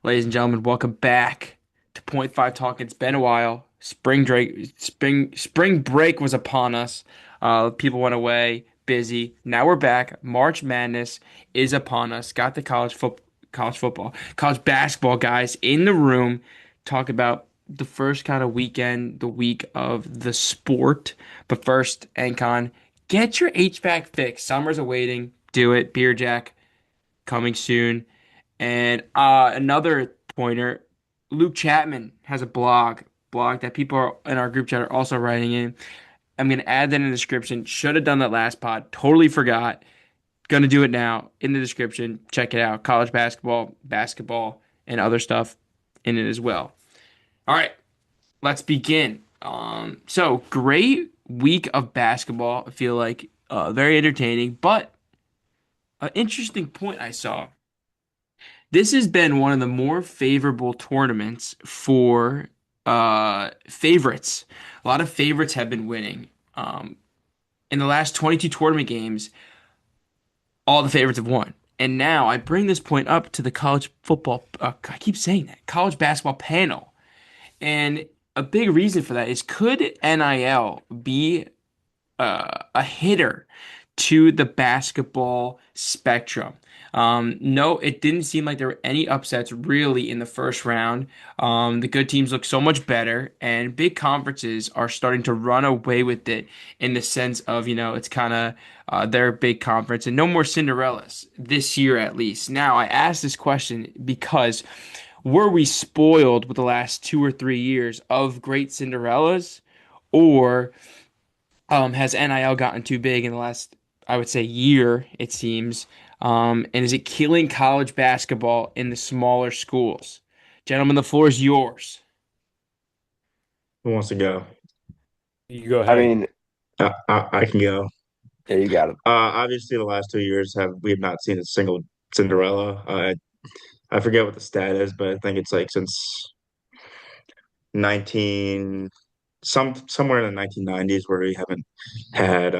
Ladies and gentlemen, welcome back to Point Five Talking. It's been a while. Spring break was upon us. People went away, busy. Now we're back. March Madness is upon us. Got the college football, college basketball guys in the room. Talk about the first kind of weekend, the week of the sport. But first, Ancon, get your HVAC fixed. Summer's awaiting. Do it. Beer Jack coming soon. And another pointer, Luke Chapman has a blog that people are, in our group chat are also writing in. I'm gonna add that in the description. Should have done that last pod. Totally forgot. Gonna do it now in the description. Check it out. College basketball, and other stuff in it as well. All right, let's begin. So great week of basketball. I feel like very entertaining, but an interesting point I saw. This has been one of the more favorable tournaments for favorites. A lot of favorites have been winning. In the last 22 tournament games, all the favorites have won. And now I bring this point up to the college football, I keep saying that, college basketball panel. And a big reason for that is could NIL be a hitter to the basketball spectrum? No, it didn't seem like there were any upsets really in the first round. The good teams look so much better, and big conferences are starting to run away with it in the sense of, it's kind of their big conference and no more Cinderellas this year at least. Now, I asked this question because were we spoiled with the last 2 or 3 years of great Cinderellas, or has NIL gotten too big in the last, I would say, year, it seems? And is it killing college basketball in the smaller schools? Gentlemen, the floor is yours. Who wants to go? You go I ahead. mean, I can go. yeah, you got it. Obviously, the last 2 years we have not seen a single Cinderella. I forget what the stat is, but I think it's like since 19 somewhere in the 1990s where we haven't had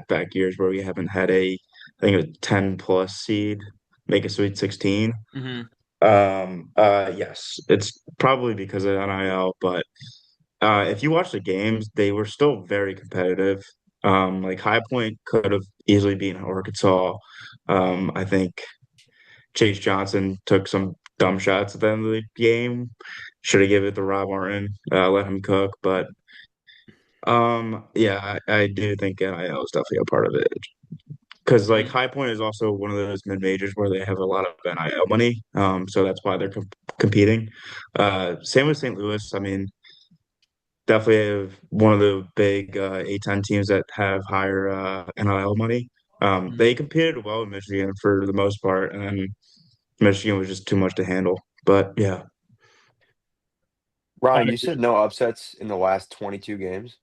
back years where we haven't had I think a 10 plus seed make a Sweet 16. Hmm. Yes, it's probably because of NIL, but if you watch the games, they were still very competitive. Like High Point could have easily beaten Arkansas. I think Chase Johnson took some dumb shots at the end of the game. Should have given it to Rob Martin, let him cook. But yeah, I do think NIL is definitely a part of it. Because like Hmm. High Point is also one of those mid majors where they have a lot of NIL money. So that's why they're competing. Same with St. Louis. I mean, definitely have one of the big A10 teams that have higher NIL money. Hmm. They competed well in Michigan for the most part, and then Michigan was just too much to handle. But yeah, Ryan, you said no upsets in the last 22 games?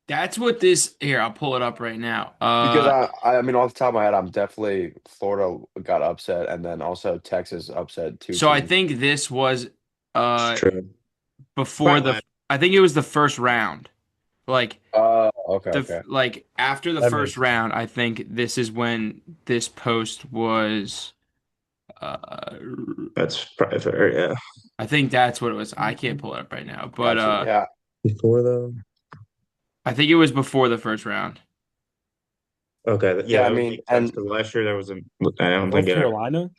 That's what this here. I'll pull it up right now. Because I mean, off the top of my head, I'm definitely Florida got upset, and then also Texas upset two So I teams. think this was it's uh true. before Probably the. last. I think it was the first round. Like Okay, the okay. like after the That first makes sense. round, I think this is when this post was. Uh, That's probably fair. Yeah. I think that's what it was. I can't pull it up right now, but Gotcha. Yeah. Before though. I think it was before the first round. Okay. Yeah, Yeah, I that would mean, make sense and because last year there was a. I don't think North it. Carolina?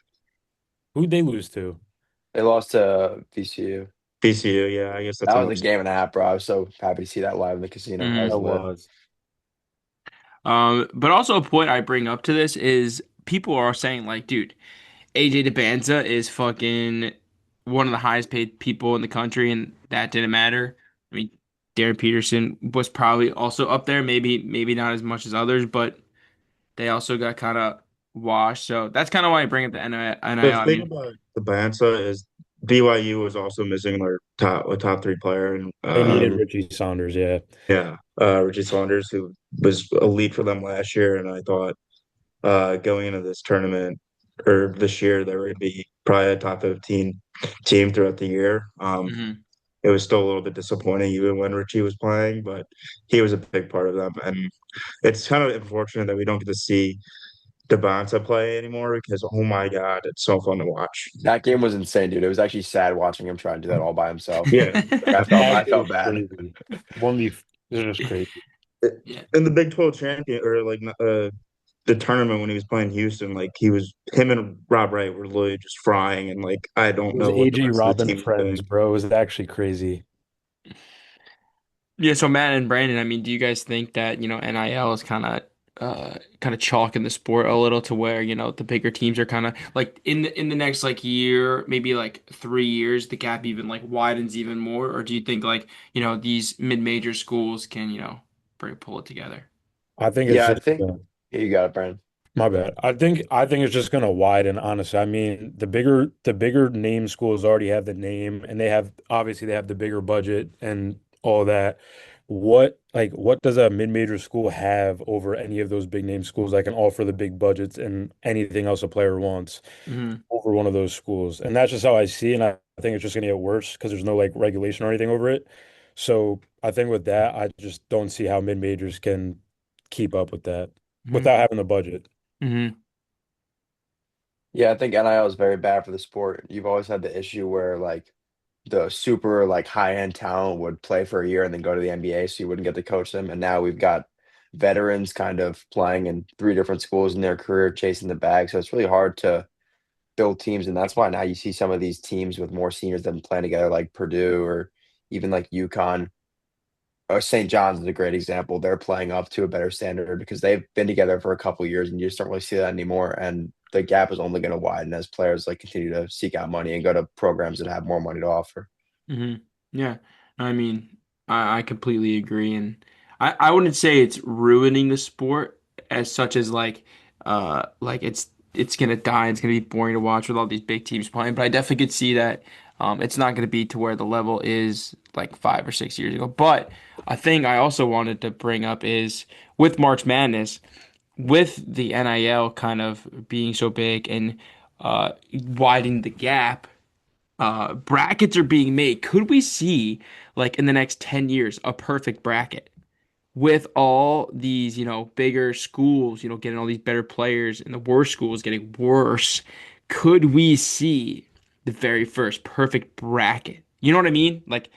Who'd they lose to? they lost to VCU. BCU. Yeah, I guess that's That an was a upset. game and a half, bro. I was so happy to see that live in the casino. That Hmm. was That lit. was. But also a point I bring up to this is people are saying like, dude, AJ DeBanza is fucking one of the highest paid people in the country, and that didn't matter. I mean, Darren Peterson was probably also up there, maybe not as much as others, but they also got kind of washed. So that's kind of why I bring up the NIL. The I thing mean, about the Bansa is BYU was also missing their top three player, and They needed Richie Saunders, yeah. yeah, Richie Saunders, who was a lead for them last year, and I thought going into this tournament or this year they were going to be probably a top 15 team throughout the year. mhm. It was still a little bit disappointing even when Richie was playing, but he was a big part of them, and it's kind of unfortunate that we don't get to see Devonta play anymore because oh my God, it's so fun to watch. That game was insane, dude. It was actually sad watching him try and do that all by himself. Yeah, Like That I package felt was bad. crazy. One v This is just crazy. Yeah. in the Big 12 champion or like the tournament when he was playing Houston, like him and Rob Wright were literally just frying, and like I don't It was know what the AJ rest of the Robin team is friends, doing. bro. It was actually crazy. Yeah, so Matt and Brandon, I mean, do you guys think that, NIL is kind of chalking the sport a little to where, the bigger teams are kind of like in the next like year, maybe like 3 years, the gap even like widens even more? Or do you think like, these mid-major schools can, pull it together? I think it's Yeah, I just think yeah, you got it, Brandon. my bad. I think it's just gonna widen, honestly. I mean, the bigger name schools already have the name and they have the bigger budget and all that. What does a mid-major school have over any of those big name schools that can offer the big budgets and anything else a player wants Hmm. over one of those schools? And that's just how I see it. And I think it's just gonna get worse because there's no like regulation or anything over it. So I think with that, I just don't see how mid-majors can keep up with that Hmm. without having the budget. Hmm. Yeah, I think NIL is very bad for the sport. You've always had the issue where like the super like high end talent would play for a year and then go to the NBA, so you wouldn't get to coach them. And now we've got veterans kind of playing in three different schools in their career, chasing the bag. So it's really hard to build teams, and that's why now you see some of these teams with more seniors that have been playing together, like Purdue or even like UConn. St. John's is a great example. They're playing up to a better standard because they've been together for a couple of years, and you just don't really see that anymore. And the gap is only going to widen as players like continue to seek out money and go to programs that have more money to offer. Hmm. Yeah. I mean, I completely agree. And I wouldn't say it's ruining the sport as such as like it's gonna die, it's gonna be boring to watch with all these big teams playing. But I definitely could see that it's not gonna be to where the level is like 5 or 6 years ago. But a thing I also wanted to bring up is with March Madness, with the NIL kind of being so big and widening the gap, brackets are being made. Could we see, like in the next 10 years, a perfect bracket with all these, bigger schools, getting all these better players and the worst schools getting worse? Could we see the very first perfect bracket? You know what I mean? Like,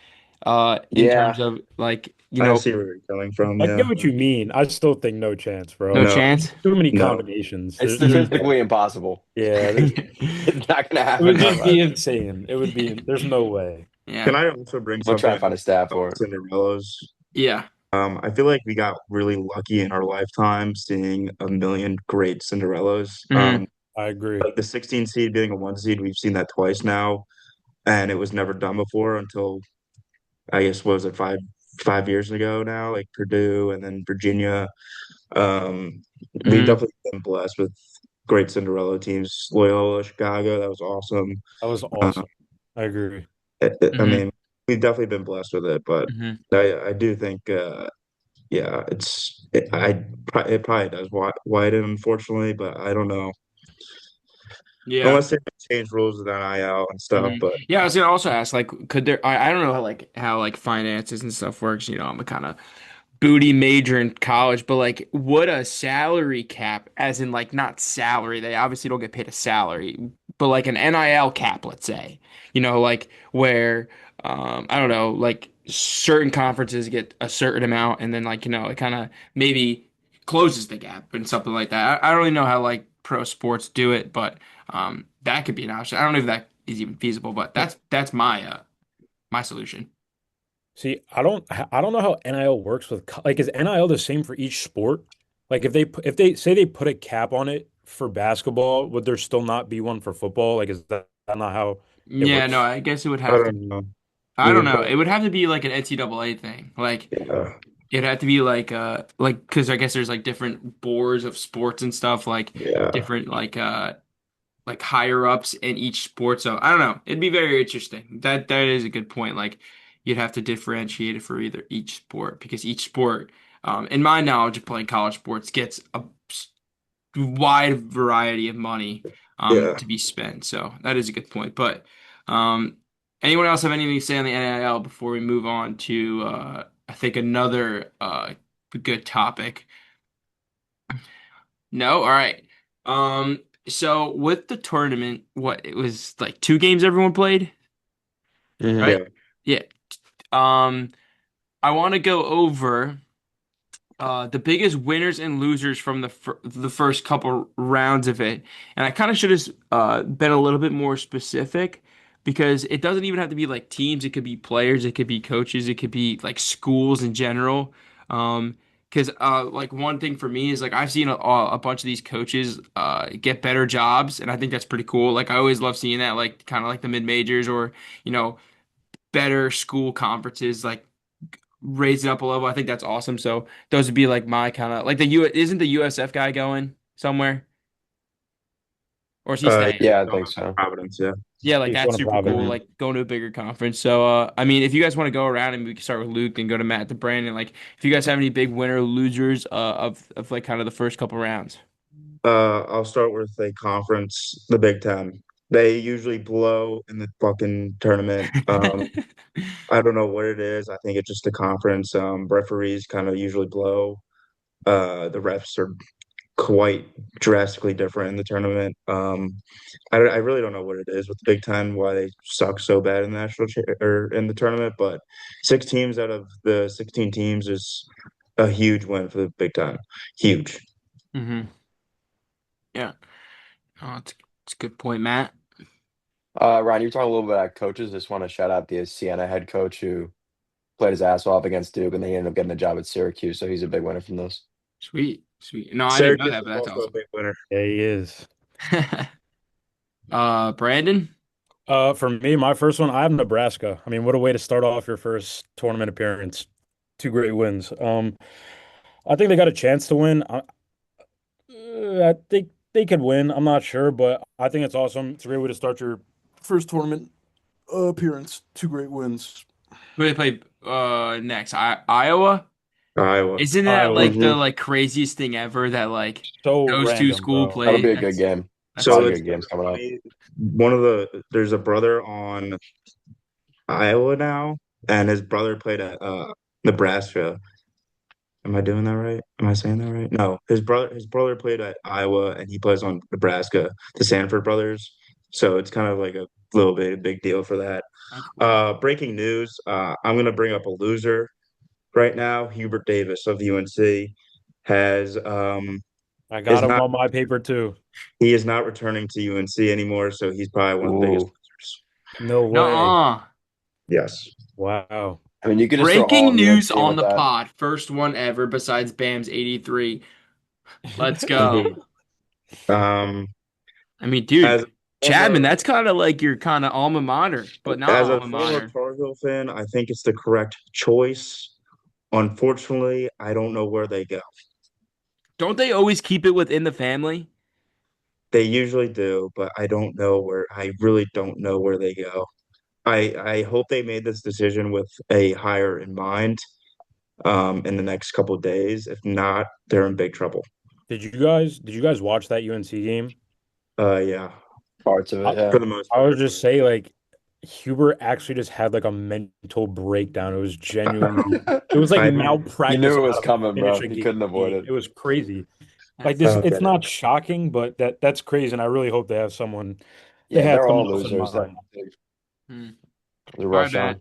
in terms Yeah, of like, I see where you're coming from. I Yeah, get what you mean. I still think no chance, no bro. no, chance. Too many no. combinations. it's Mhm. Yeah, statistically impossible. yeah. It's not going to It would happen just be unless insane. It would be. There's no way. Can Yeah. I also bring we'll try something and find a stat about for it. Cinderellas? Yeah. I feel like we got really lucky in our lifetime seeing a million great Cinderellas. Hmm. I agree. Like the 16 seed being a one seed, we've seen that twice now, and it was never done before until I guess what was it 5 years ago now, like Purdue and then Virginia. Um, we've Hmm. definitely been blessed with great Cinderella teams. Loyola, Chicago, that was awesome. That was Uh, awesome. I agree. I Hmm. mean, we've definitely been blessed with it, but Hmm. I do think, yeah, it probably does widen, unfortunately, but I don't know Yeah. unless they change rules with NIL and stuff. Hmm. But Yeah, I was gonna also ask, like, could there? I don't know how finances and stuff works. I'm a kind of booty major in college, but like, would a salary cap, as in like not salary, they obviously don't get paid a salary, but like an NIL cap, let's say, like where I don't know, like certain conferences get a certain amount, and then like it kind of maybe closes the gap and something like that. I don't really know how like pro sports do it, but that could be an option. I don't know if that is even feasible, but that's my solution. See, I don't know how NIL works with like is NIL the same for each sport? Like if they say they put a cap on it for basketball, would there still not be one for football? Like is that not how it Yeah, no, works? I guess it would I have to. don't know. I don't Either, know. but It would have to be like an NCAA thing. Like yeah, it'd have to be like because I guess there's like different boards of sports and stuff, like yeah, different like higher ups in each sport. So I don't know. It'd be very interesting. That is a good point. Like you'd have to differentiate it for either each sport because each sport, in my knowledge of playing college sports, gets a wide variety of money yeah. to be spent. So that is a good point. But um, anyone else have anything to say on the NIL before we move on to I think another good topic? No? All right. So with the tournament, what it was like 2 games everyone played, Hmm. right? Yeah. Yeah. Um, I want to go over the biggest winners and losers from the first couple rounds of it, and I kind of should have been a little bit more specific because it doesn't even have to be like teams. It could be players, it could be coaches, it could be like schools in general. Because like one thing for me is like I've seen a bunch of these coaches get better jobs, and I think that's pretty cool. Like I always love seeing that, like kind of like the mid majors or you know better school conferences, like raise it up a level. I think that's awesome. So those would be like my kind of like the U. Isn't the USF guy going somewhere, or is he Yeah, staying? he's Yeah, I going think up to so. Providence, yeah. Yeah, like He's that's going to super cool. Providence. Mhm. Like going to a bigger conference. So I mean, if you guys want to go around and we can start with Luke and go to Matt to Brandon. Like if you guys have any big winner or losers of like kind of the first couple rounds. I'll start with a conference, the Big Ten. They usually blow in the fucking tournament. I don't know what it is. I think it's just the conference. Referees kind of usually blow. The refs are quite drastically different in the tournament. I really don't know what it is with the Big Ten, why they suck so bad in the or in the tournament. But 6 teams out of the 16 teams is a huge win for the Big Ten. Huge. Hmm. Yeah. Oh, it's a good point, Matt. Ryan, you were talking a little bit about coaches. Just want to shout out the Siena head coach who played his ass off against Duke, and then he ended up getting a job at Syracuse. So he's a big winner from those. Sweet, sweet. No, I didn't know Syracuse that, is but that's also a awesome. big winner. Yeah, he is. Brandon. For me, my first one, I have Nebraska. I mean, what a way to start off your first tournament appearance. 2 great wins. I think they got a chance to win. I think they could win. I'm not sure, but I think it's awesome. It's a great way to start your first tournament appearance. 2 great wins. Who do they play next? Iowa? Iowa. Isn't that Iowa. like hmm the like craziest thing ever that like So those two random, school bro. That'll play? be a good game. A That's lot So of sick. good it's games coming up. funny. There's a brother on Iowa now, and his brother played at Nebraska. Am I doing that right? Am I saying that right? No, his brother played at Iowa, and he plays on Nebraska, the Sanford brothers. So it's kind of like a little bit a big deal for that. That's cool. Breaking news. I'm gonna bring up a loser right now. Hubert Davis of UNC has I is got him not on my paper too. he is not returning to UNC anymore, so he's probably one of the biggest Ooh. losers. No way. Nuh-uh. Yes. Wow. I mean, you could just throw all Breaking of news UNC on with the that. pod. First one ever besides Bam's 83. Let's go. Indeed. Um, I mean, as dude, Chapman, former that's kind of like your kind of alma mater, but not as a alma former mater. Tar Heel fan, I think it's the correct choice. Unfortunately, I don't know where they go. Don't they always keep it within the family? They usually do, but I don't know where. I really don't know where they go. I hope they made this decision with a hire in mind, in the next couple of days. If not, they're in big trouble. Did you guys watch that UNC game? Yeah, Parts of I, it, yeah. for the most I would part. just say like Huber actually just had like a mental breakdown. It was genuinely it was like I You malpractice knew it on was how to coming, finish bro. a You couldn't avoid game. it. It was crazy. Like That's this, don't it's get it. not shocking, but that's crazy. And I really hope they Yeah, had they're someone all else in losers. mind. hmm. The All right, rush Matt.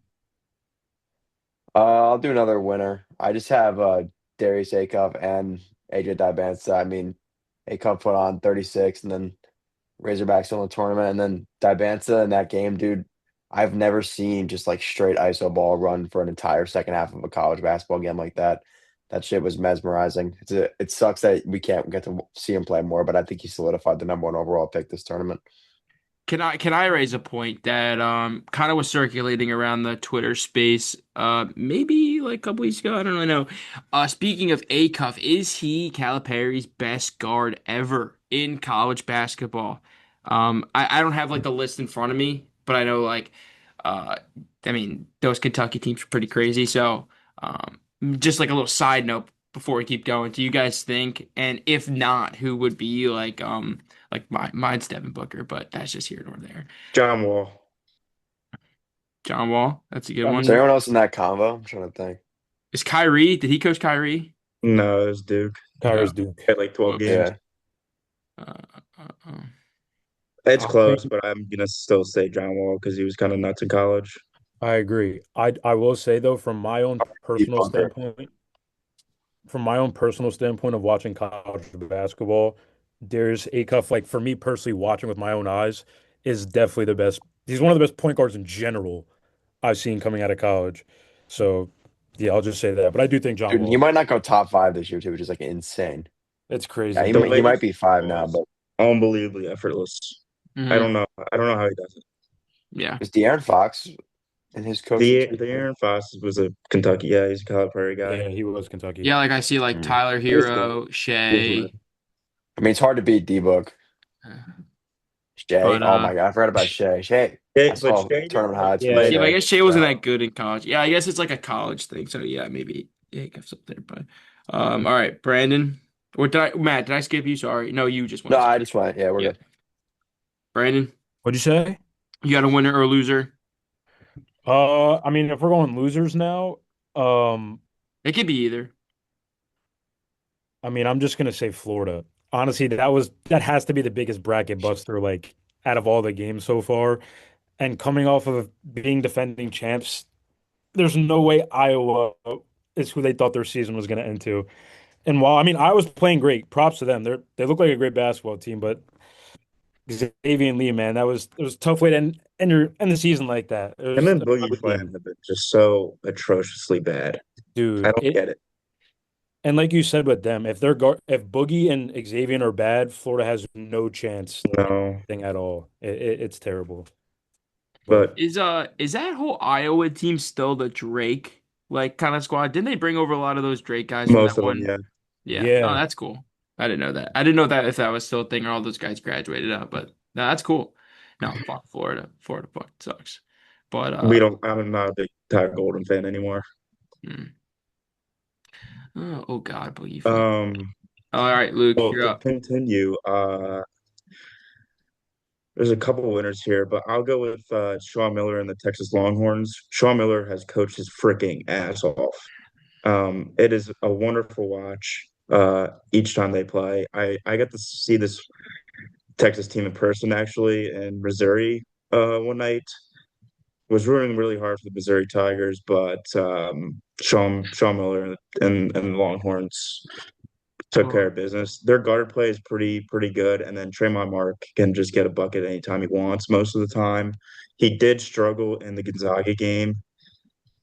on. I'll do another winner. I just have Darius Acuff and AJ Dybantsa. I mean, Acuff put on 36 and then Razorbacks won the tournament. And then Dybantsa in that game, dude, I've never seen just like straight ISO ball run for an entire second half of a college basketball game like that. That shit was mesmerizing. It sucks that we can't get to see him play more, but I think he solidified the number one overall pick this tournament. Can I raise a point that kind of was circulating around the Twitter space maybe like a couple weeks ago? I don't really know. Speaking of Acuff, is he Calipari's best guard ever in college basketball? I don't have like the list in front of me, but I know like uh I mean those Kentucky teams are pretty crazy. So just like a little side note before we keep going, do you guys think? And if not, who would be like mine's Devin Booker, but that's just here nor there. John Wall. John Wall, that's a good I Is one. there mean, anyone else in that convo? I'm trying to think. Is Kyrie? Did he coach Kyrie? No, it's Duke. Oh, Kyra's Duke. at like 12 whoops. games. Yeah. Uh. It's I think close, but I'm gonna still say John Wall because he was kind of nuts in college. I agree. I will say though, Booker. from my own personal standpoint of watching college basketball, there's a cuff like for me personally watching with my own eyes is definitely the best. He's one of the best point guards in general I've seen coming out of college. So yeah, I'll just say that. But I do think John Dude, he Wall. might not go top 5 this year too, which is like insane. It's Yeah, crazy. The he way he might be shoots 5 ball now, is but unbelievably effortless. I Hmm. don't know. I don't know how he does it. Yeah. it's De'Aaron Fox and his coaching The staff. Aaron Foss was a Kentucky. Yeah, he's a Calipari guy. Yeah, he was Kentucky. Yeah, like I see like Mm. Tyler He was good. Hero, He was good. Shea. I mean, it's hard to beat D-Book. Shea. But Oh my God, I forgot about Shea. Shea. I But saw Shea didn't tournament really highlights from play yeah, but I that Shea. guess good Shea in wasn't that college. good in college. Yeah, I guess it's like a college thing. So yeah, maybe yeah, he goes up there. But all right, Brandon. Or Matt, did I skip you? Sorry. No, you just No, went. I just went. Yeah, we're Yeah. good. Brandon, What'd you say? you got a winner or loser? I mean, if we're going losers now, um, It could be either. I mean, I'm just gonna say Florida. Honestly, that has to be the biggest bracket buster, like out of all the games so far. And coming off of being defending champs, there's no way Iowa is who they thought their season was gonna end to. And while I mean Iowa's playing great, props to them. They look like a great basketball team, but Xavier and Lee, man, it was a tough way to end the season like that. It Him was and an Boogie ugly Fland game, have been just so atrociously bad. I dude. don't get it. And like you said with them, if Boogie and Xavier are bad, Florida has no chance, like No, thing at all. It's terrible. But but Is that whole Iowa team still the Drake like kind of squad? Didn't they bring over a lot of those Drake guys from most that of them, one? yeah. Yeah. Oh, yeah, that's cool. I didn't know that. I didn't know that if that was still a thing or all those guys graduated out, but no, that's cool. No, fuck Florida. Florida fuck sucks. But We don't. I'm not a big Ty Golden fan anymore. hmm. Oh God, Boogie Flag. Um, All right, Luke, well, you're to up. continue, there's a couple winners here, but I'll go with Sean Miller and the Texas Longhorns. Sean Miller has coached his freaking ass off. It is a wonderful watch each time they play. I got to see this Texas team in person actually in Missouri one night. Was rooting really hard for the Missouri Tigers, but Sean Miller and the Longhorns took care Oh. of business. Their guard play is pretty good, and then Tremont Mark can just get a bucket anytime he wants. Most of the time, he did struggle in the Gonzaga game,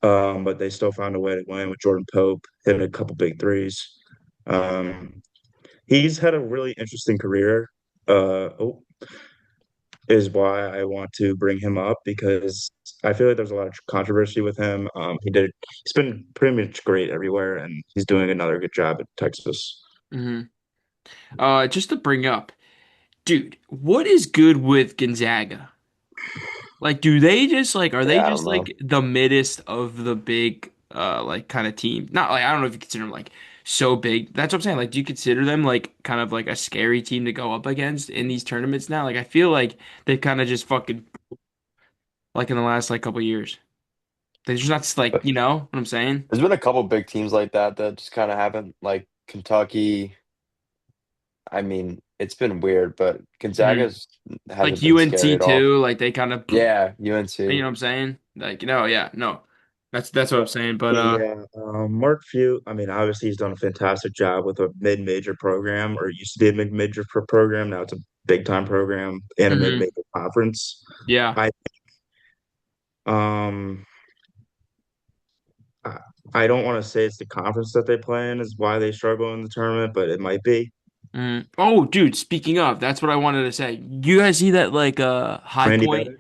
but they still found a way to win with Jordan Pope hitting a couple big threes. Um, he's had a really interesting career. Oh, is why I want to bring him up because I feel like there's a lot of controversy with him. He's been pretty much great everywhere, and he's doing another good job at Texas. Hmm. Just to bring up, dude, what is good with Gonzaga? Like, do they just like are they Yeah, I don't just know. like the middest of the big like kind of team? Not like I don't know if you consider them like so big. That's what I'm saying. Like, do you consider them like kind of like a scary team to go up against in these tournaments now? Like, I feel like they've kind of just fucking like in the last like couple years. They're just not like But you know what I'm saying? there's been a couple big teams like that that just kind of haven't, like Kentucky. I mean, it's been weird, but Hmm. Gonzaga's Like hasn't been scary UNC at all. too. Like they kind of Yeah, you know UNC. what I'm saying? Like you know, yeah, no, that's what I'm saying. But Yeah, Mark Few. I mean, obviously, he's done a fantastic job with a mid-major program, or it used to be a mid-major program. Now it's a big-time program and a mhm, mid-major conference. yeah. I um, I, I don't want to say it's the conference that they play in is why they struggle in the tournament, but it might be. Mm. Oh, dude, speaking of, that's what I wanted to say. You guys see that like High Randy Point? Bennett.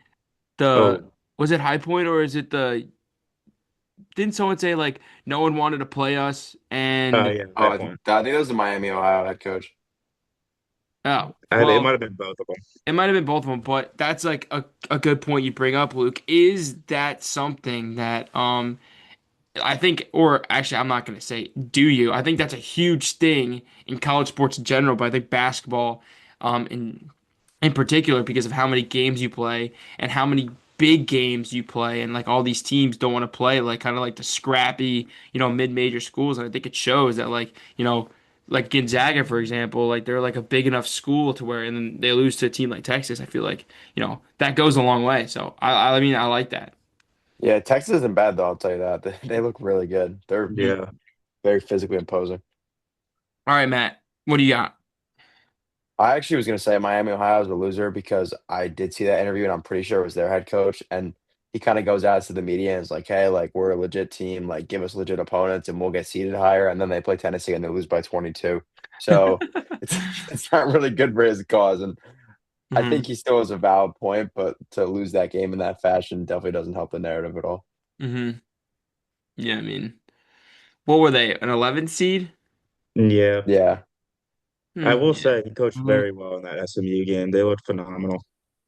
The Oh, was it High Point or is it the didn't someone say like no one wanted to play us and yeah, Oh, High Point. I think that was the Miami, Ohio head coach. oh It might well have been both of them. it might have been both of them, but that's like a good point you bring up, Luke. Is that something that I think, or actually, I'm not going to say, do you? I think that's a huge thing in college sports in general, but I think basketball, in particular, because of how many games you play and how many big games you play, and like all these teams don't want to play like kind of like the scrappy, mid-major schools, and I think it shows that like like Gonzaga, for example, like they're like a big enough school to where, and then they lose to a team like Texas. I feel like, that goes a long way. So I mean, I like that. Yeah, Texas isn't bad though. I'll tell you that. They look really good. They're Mhm. Yeah. very physically imposing. All right, Matt, what do you got? I actually was going to say Miami, Ohio is a loser because I did see that interview and I'm pretty sure it was their head coach. And he kind of goes out to the media and is like, hey, like, we're a legit team. Like, give us legit opponents and we'll get seeded higher. And then they play Tennessee and they lose by 22. So it's it's not really good for his cause. And I think Hmm. he still has a valid point, but to lose that game in that fashion definitely doesn't help the narrative at all. Hmm. Yeah, I mean, what were they? An 11 seed? Yeah. Yeah. I will Yeah. say he coached Hmm. very well in that SMU game. They looked phenomenal.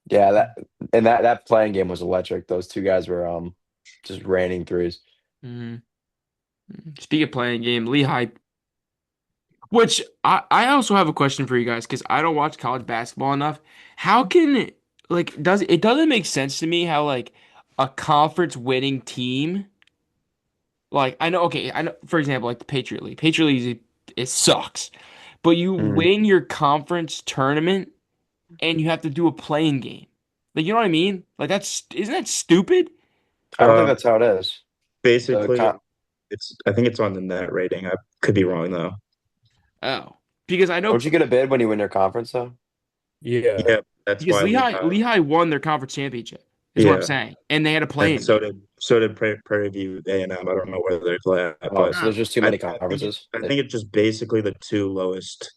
Yeah, that playing game was electric. Those two guys were just raining threes. Hmm. Speaking of playing game, Lehigh, which I also have a question for you guys because I don't watch college basketball enough. How can like doesn't make sense to me how like a conference winning team, like I know, okay, I know, for example, like the Patriot League. Patriot League, it sucks. But you Mhm. win your conference tournament and you have to do a playing game. Like, you know what I mean? Like, isn't that stupid? I don't think Um, that's how it is. The Basically, con I think it's on the net rating. I could be wrong though. Oh, because I know Don't you get a bid when you win your conference though? Yeah. Yeah, that's because why Lehigh won their conference championship, is what I'm yeah, saying. And they had a and playing game. so did Prairie View A&M. I don't know where they play at, Oh, but so there's Oh. just too many conferences. I think it's just basically the two lowest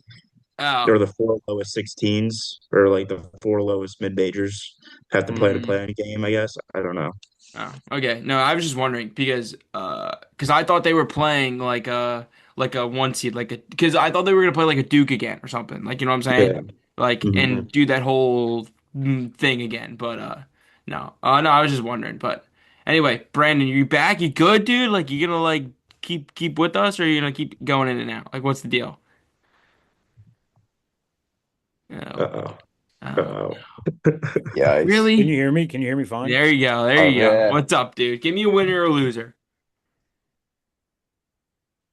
or Oh. the four lowest 16s or like the four lowest mid majors have to Mm. play any game. I guess I don't know. Oh, okay. No, I was just wondering because I thought they were playing like a one seed like a because I thought they were gonna play like a Duke again or something. Like, you know what I'm saying? Yeah. Like, Mhm. Mhm. and do that whole thing again. But no. No, I was just wondering. But anyway, Brandon, you back? You good, dude? Like, you gonna like keep with us, or you gonna keep going in and out? Like, what's the deal? Oh, Uh-oh. oh, Uh-oh. Yikes. Can you really? hear me? Can you hear me fine? There you go. There Oh you go. yeah. What's up, dude? Give me a winner or a loser.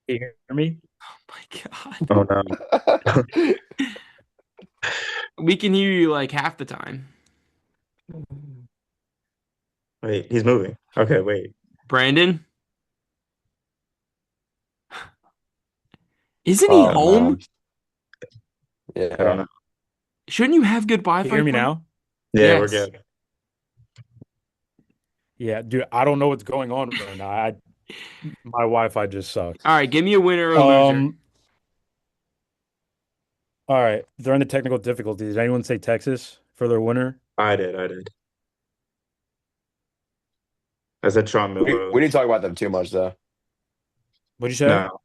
Can you hear me? My God. Oh no. We can hear you like half the time. Wait, he's moving. Okay, wait. Brandon, isn't he Oh Uh, home? man. I don't Yeah. know. Shouldn't you have good Can you Wi-Fi hear me for him? now? Yeah, we're Yes. good. Yeah, dude, I don't know what's going on right now. My Wi-Fi just sucks. All right, give me a winner or a loser. Um, all right. During the technical difficulties, did anyone say Texas for their winner? I did. I said Sean Miller. We didn't talk about them too much though. What'd you say? No,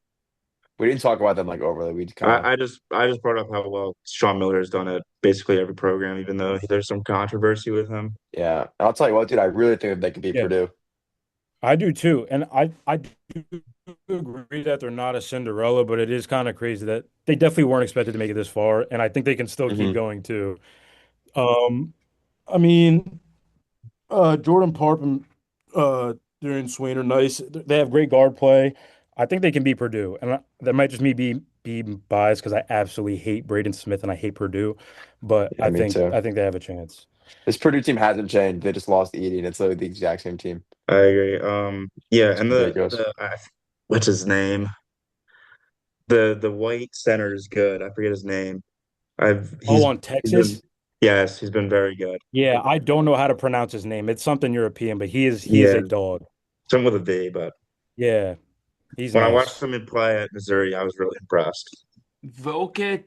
We didn't talk about them like overly. We kind of I just brought up how well Sean Miller has done at basically every program, even though there's some controversy with him. yeah. And I'll tell you what, dude, I really think that they could beat Yeah, Purdue. I do too. And I do agree that they're not a Cinderella, but it is kind of crazy that they definitely weren't expected to make it this far, and I think they can still keep Hmm. going too. Um, I mean, Jordan Parp and Darian Swain are nice. They have great guard play. I think they can beat Purdue, and that might just me be biased because I absolutely hate Braden Smith and I hate Purdue, but Yeah, me too. I think they have a chance. This Purdue team hasn't changed. They just lost Edie, it's literally the exact same team. I agree. Yeah, It's and ridiculous. what's his name? The white center is good. I forget his name. Oh, on He's been Texas? yes, he's been very good. Yeah, I don't know how to pronounce his name. It's something European, but he is Yeah, a dog. some with a V, but Yeah, he's when I watched nice. him play at Missouri, I was really impressed. Voke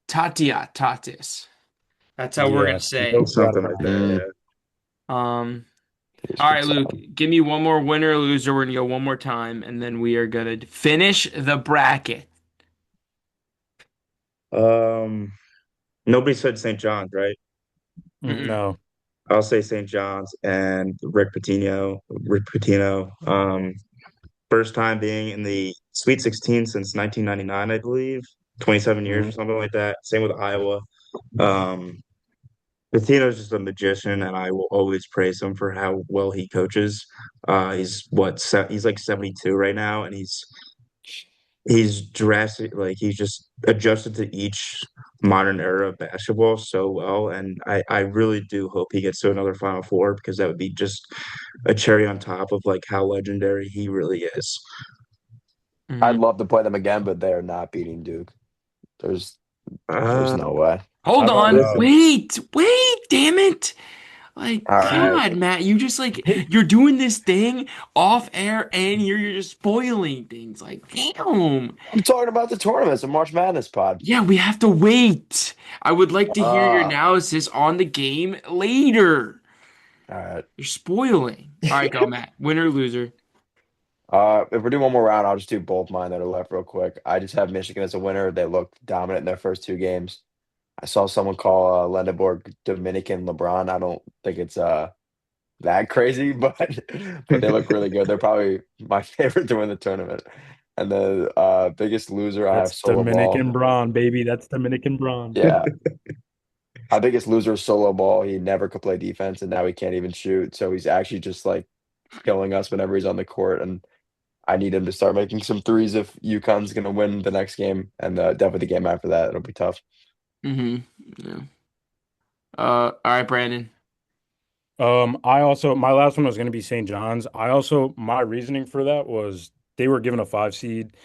Tatia Tatis. That's how we're gonna Yeah, say it. no doubt Something like about it. that, Mm, yeah. Um, he's all been right, Luke, solid. give me one more winner or loser. We're gonna go one more time, and then we are gonna finish the bracket. Nobody said St. John's, right? Mm-mm. No. I'll say St. John's and Rick Pitino. Rick Pitino. First time being in the Sweet 16 since 1999, I believe. 27 years or Hmm. something like that. Same with Iowa. Um, Pitino's just a magician, and I will always praise him for how well he coaches. He's like 72 right now, and he's drastic, like he's just adjusted to each modern era of basketball so well, and I really do hope he gets to another Final Four because that would be just a cherry on top of like how legendary he really is. I'd Hmm. love to play them again, but they're not beating Duke. There's there's Uh, no way. How Hold about on. listen, Wait, damn it. Like, All right. God, Matt, you just like you're doing this thing off air and you're just spoiling things. Like, damn. I'm talking about the tournaments, the March Madness pod. Yeah, we have to wait. I would like to hear your Uh, analysis on the game later. all right. You're spoiling. All right, go, Matt. Winner, or loser. If we're doing one more round, I'll just do both mine that are left real quick. I just have Michigan as a winner. They looked dominant in their first two games. I saw someone call Lendeborg Dominican LeBron. I don't think it's that crazy, but they look really good. They're probably my favorite to win the tournament. And the biggest loser, I have that's Solo Ball. Dominican Braun, baby. That's Dominican Braun. Yeah, my biggest loser is Solo Ball. He never could play defense, and now he can't even shoot. So he's actually just like killing us whenever he's on the court. And I need him to start making some threes if UConn's going to win the next game, and definitely the game after that. It'll be tough. Mm-hmm. Yeah. All right, Brandon. I also my last one was going to be St. John's. My reasoning for that was they were given a 5 seed.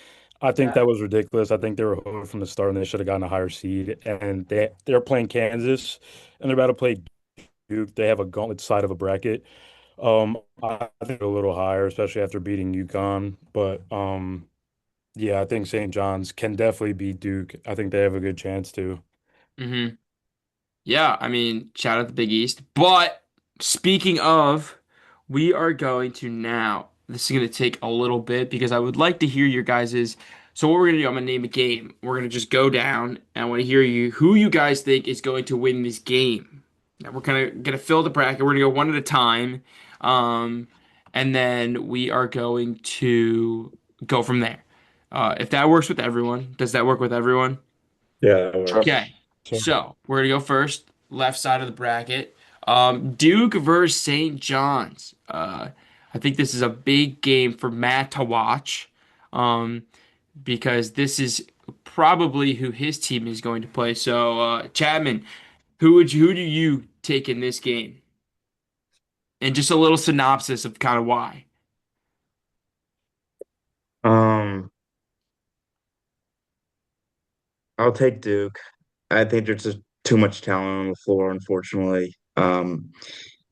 I think that was ridiculous. I think they were hooded from the start and they should have gotten a higher seed. And they're playing Kansas and they're about to play Duke. They have a gauntlet side of a bracket. I think a little higher, especially after beating UConn. But yeah, I think St. John's can definitely beat Duke. I think they have a good chance to. Mm-hmm. Yeah, I mean, shout out the Big East. But speaking of, we are going to now. This is going to take a little bit because I would like to hear your guys's. So what we're going to do, I'm going to name a game. We're going to just go down, and I want to hear you who you guys think is going to win this game. Now we're kind of going to fill the bracket. We're going to go one at a time, um, and then we are going to go from there. If that works with everyone, does that work with everyone? yeah, that Sure. works. Okay, So so we're gonna go first, left side of the bracket. Duke versus St. John's. I think this is a big game for Matt to watch, um, because this is probably who his team is going to play. So, Chapman, who do you take in this game? And just a little synopsis of kind of why. Um, I'll take Duke. I think there's just too much talent on the floor, unfortunately.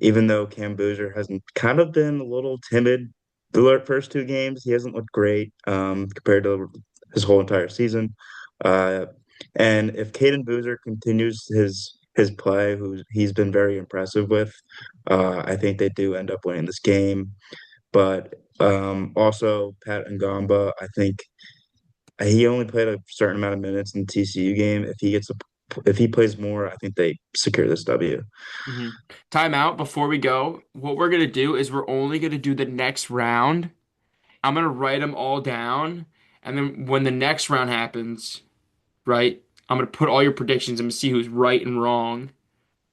Even though Cam Boozer hasn't kind of been a little timid the first two games, he hasn't looked great compared to his whole entire season. Uh, and if Caden Boozer continues his play, who he's been very impressive with, I think they do end up winning this game. But also Pat Ngamba, I think he only played a certain amount of minutes in the TCU game. If he plays more, I think they secure this W. Hmm. Time out before we go. What we're gonna do is we're only gonna do the next round. I'm gonna write them all down, and then when the next round happens, right, I'm gonna put all your predictions. I'm gonna see who's right and wrong.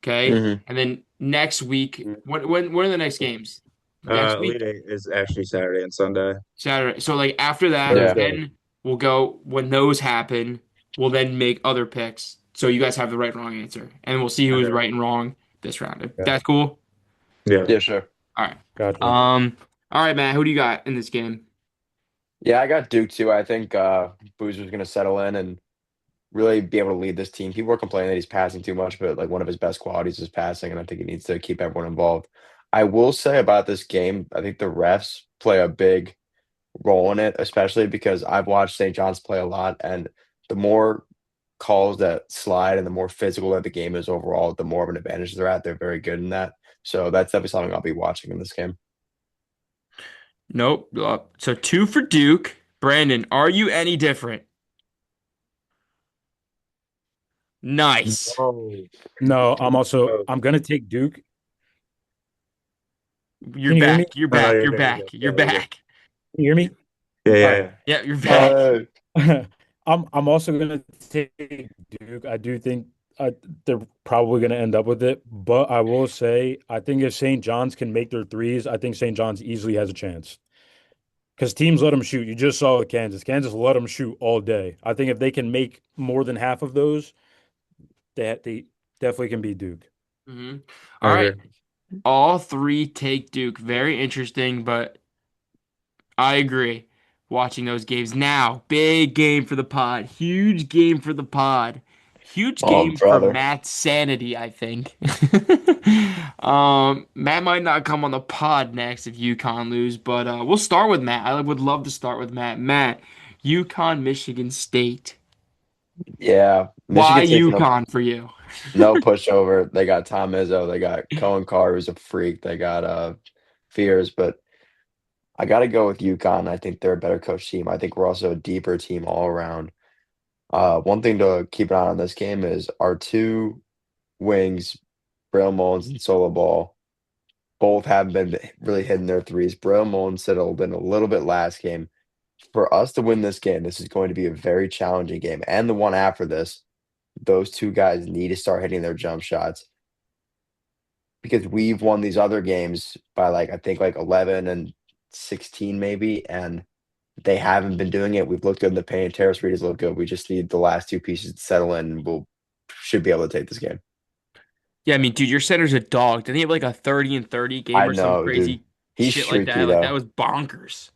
Okay, Hmm. and then next week, when are the next games? Next Elite week, Eight is actually Saturday and Sunday. Saturday. So like after that, Yeah. Thursday. then we'll go when those happen. We'll then make other picks. So you guys have the right and wrong answer, and we'll see who's Okay. right and wrong this round. If Yeah. that's cool. Yeah. Yeah, sure. All right. gotcha. Um. All right, Matt. Who do you got in this game? Yeah, I got Duke too. I think Boozer's going to settle in and really be able to lead this team. People are complaining that he's passing too much, but like one of his best qualities is passing, and I think he needs to keep everyone involved. I will say about this game, I think the refs play a big role in it, especially because I've watched St. John's play a lot, and the more calls that slide and the more physical that the game is overall, the more of an advantage they're at. They're very good in that. So that's definitely something I'll be watching in this game. Nope. So two for Duke. Brandon, are you any different? Nice. Oh, No, oh, I'm gonna take Duke. You're Can you hear me? back. You're no, no, back. you're You're good. You're back. good. You're Yeah, you're good. back. Can you hear me? Yeah, All yeah, right. yeah. Yeah, you're back. Uh, I'm also gonna take Duke. I do think they're probably gonna end up with it, but I will say I think if St. John's can make their threes, I think St. John's easily has a chance. Because teams let them shoot. You just saw with Kansas. Kansas let them shoot all day. I think if they can make more than half of those, they definitely can beat Duke. Hmm. I All right. agree. All three take Duke. Very interesting, but I agree. Watching those games now, big game for the pod, huge game for the pod, huge Oh, game for brother. Matt's sanity, I think. Matt might not come on the pod next if UConn lose, but we'll start with Matt. I would love to start with Matt. Matt, UConn, Michigan State. Yeah, Why Michigan State's UConn for you? no pushover. They got Tom Izzo. They got Cohen Carr, who's a freak. They got Fears, but I got to go with UConn. I think they're a better coach team. I think we're also a deeper team all around. One thing to keep an eye on this game is our two wings, Braille Mullins and Solo Ball, both haven't been really hitting their threes. Braille Mullins settled in a little bit last game. For us to win this game, this is going to be a very challenging game. And the one after this, those two guys need to start hitting their jump shots because we've won these other games by like I think like 11 and 16 maybe, and they haven't been doing it. We've looked good in the paint. Terrace Reed has looked good. We just need the last two pieces to settle in, and we'll should be able to take this game. Yeah, I mean, dude, your center's a dog. Didn't he have like a 30 and 30 game I or some know, dude. crazy He's shit like streaky that? Like that though. was bonkers.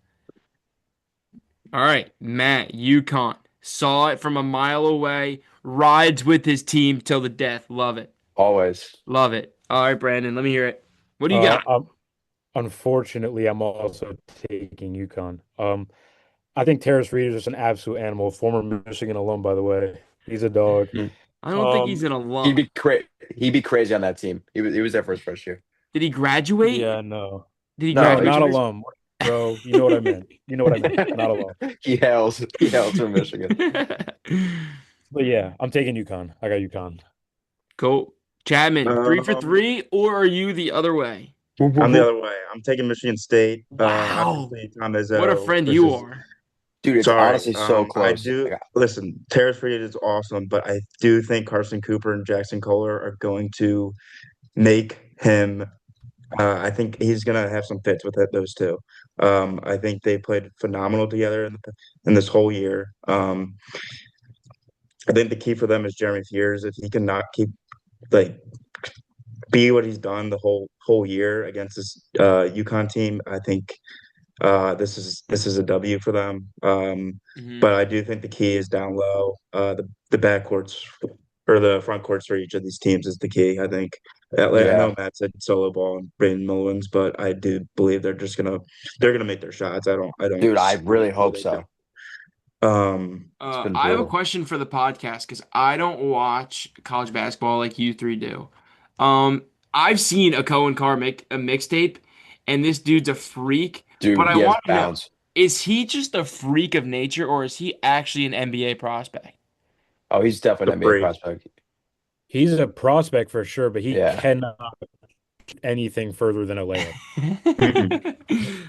All right, Matt, UConn saw it from a mile away, rides with his team till the death. Love it. Always. Love it. All right, Brandon, let me hear it. What do you Uh, got? um, Unfortunately, I'm also taking UConn. I think Terrace Reed is just an absolute animal. Former Michigan alum, by the way. He's a dog. Mm. I don't think he's Um, an He'd alum. be cra- he'd be crazy on that team. He was there for his first year. Did he graduate? yeah, no, Did he no, graduate not from Michigan? alum, bro. You know what I meant. You know what I meant. Not alum. He hails from Michigan. But yeah, I'm taking UConn. I got UConn. Cool. Chapman, three for Um, three, or are you the other way? Whoop, whoop, I'm the whoop. other way. I'm taking Michigan State. Wow. Obviously Tom What a Izzo. friend This you is are. Dude, it's sorry. honestly so I close. do listen. Terrace Reed is awesome, but I do think Carson Cooper and Jackson Kohler are going to make him. I think he's gonna have some fits with those two. I think they played phenomenal together in this whole year. I think the key for them is Jeremy Fears. If he cannot keep like be what he's done the whole year against this UConn team, I think this is a W for them. Hmm. But I do think the key is down low. The backcourts or the front courts for each of these teams is the key. I think. I Yeah. know Matt said solo ball and Braden Mullins, but I do believe they're gonna make their shots. I don't Dude, I see really where hope they so. don't. It's been I have a brutal. question for the podcast because I don't watch college basketball like you three do. Um, I've seen a Cohen Carr make a mixtape, and this dude's a freak. But Dude, I he has want to know, bounce. is he just a freak of nature, or is he actually an NBA prospect? Oh, he's The definitely an NBA freak. prospect. He's a prospect for sure, but he Yeah, cannot anything further than a layup. Mm-mm.